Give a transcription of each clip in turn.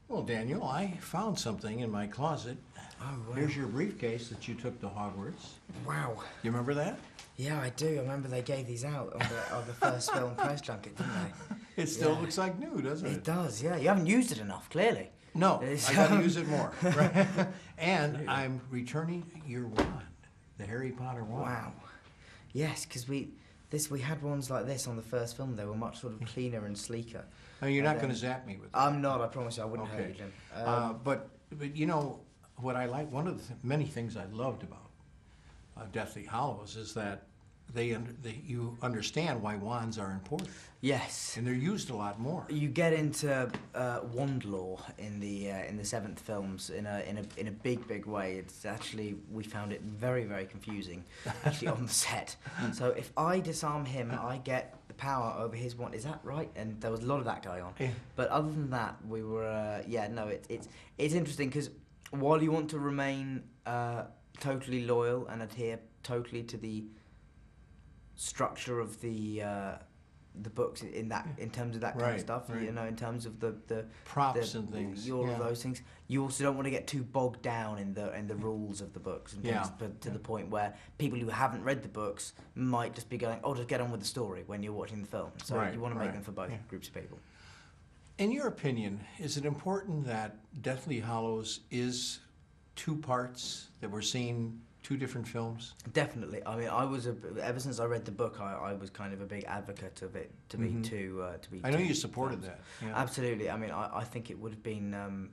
Well, Daniel, I found something in my closet. Oh, wow. Here's your briefcase that you took to Hogwarts. Wow. You remember that? Yeah, I do. I remember they gave these out on the first film press junket, didn't they? It still looks like new, doesn't it? It does, yeah. You haven't used it enough, clearly. No, I gotta use it more. Right? And I'm returning your wand, the Harry Potter wand. Wow. Yes, because we had ones like this on the first film. They were much sort of cleaner and sleeker. No, you're not going to zap me with that. I'm not, I promise you. I wouldn't hurt you, Jim. But you know, what I like, one of the many things I loved about Deathly Hallows is that you understand why wands are important. Yes. And they're used a lot more. You get into wand lore in the seventh films in a big way. It's actually, we found it very, very confusing actually on the set. So if I disarm him, I get the power over his wand. Is that right? And there was a lot of that going on. Yeah. But other than that, we were it's interesting because while you want to remain totally loyal and adhere totally to the structure of the books in terms of that kind of stuff, right. you know, in terms of the props and things, all of those things. You also don't want to get too bogged down in the rules of the books and things, but to the point where people who haven't read the books might just be going, oh, just get on with the story when you're watching the film. So you want to make them for both groups of people. In your opinion, is it important that Deathly Hallows is two parts, that we're seeing two different films? Definitely. I mean, ever since I read the book, I was kind of a big advocate of it to be two. I know you supported that. Yeah. Absolutely. I mean, I think it would have been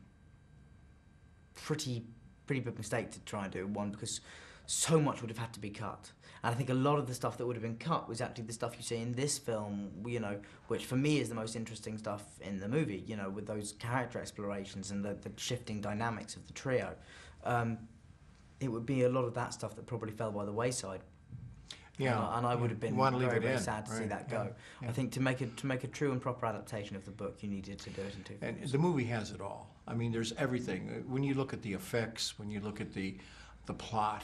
pretty big mistake to try and do one because so much would have had to be cut. And I think a lot of the stuff that would have been cut was actually the stuff you see in this film, you know, which for me is the most interesting stuff in the movie, you know, with those character explorations and the shifting dynamics of the trio. It would be a lot of that stuff that probably fell by the wayside. Yeah, and I would have been very sad to see that go. Yeah. I think to make a true and proper adaptation of the book, you needed to do it in two films. And the movie has it all. I mean, there's everything. When you look at the effects, when you look at the plot,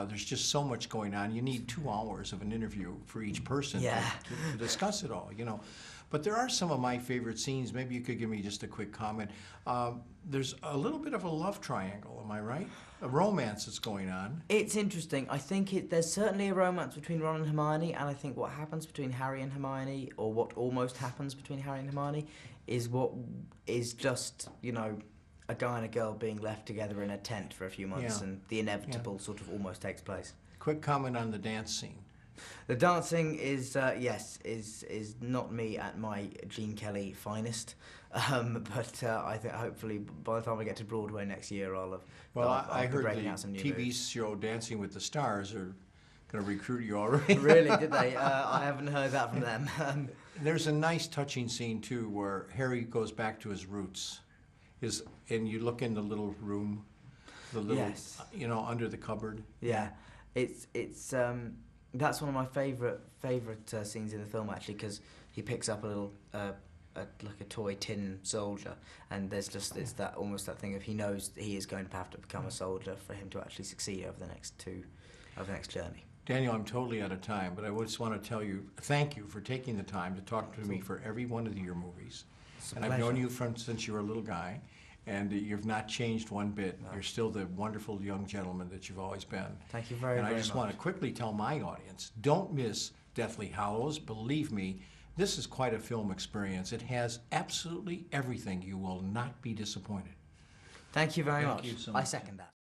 there's just so much going on. You need 2 hours of an interview for each person to discuss it all, you know. But there are some of my favorite scenes. Maybe you could give me just a quick comment. There's a little bit of a love triangle, am I right? A romance that's going on. It's interesting. I think there's certainly a romance between Ron and Hermione, and I think what happens between Harry and Hermione, or what almost happens between Harry and Hermione, is what is just, you know, a guy and a girl being left together in a tent for a few months, and the inevitable sort of almost takes place. Quick comment on the dance scene. The dancing is is not me at my Gene Kelly finest, but I think hopefully by the time I get to Broadway next year, I'll I heard breaking the out some new TV moves. show Dancing with the Stars are going to recruit you already. Really? Did they? I haven't heard that from them. There's a nice touching scene too where Harry goes back to his roots, and you look in the little room, the little you know, under the cupboard. Yeah, it's that's one of my favorite scenes in the film actually, because he picks up a little like a toy tin soldier, and there's just that almost that thing of he knows he is going to have to become a soldier for him to actually succeed over the next journey. Daniel, I'm totally out of time, but I just want to tell you thank you for taking the time to talk to me for every one of your movies. And I've known you since you were a little guy, and you've not changed one bit. No. You're still the wonderful young gentleman that you've always been. Thank you very much. And I just want to quickly tell my audience, don't miss Deathly Hallows. Believe me, this is quite a film experience. It has absolutely everything. You will not be disappointed. Thank you very much. Thank you so much. I second that.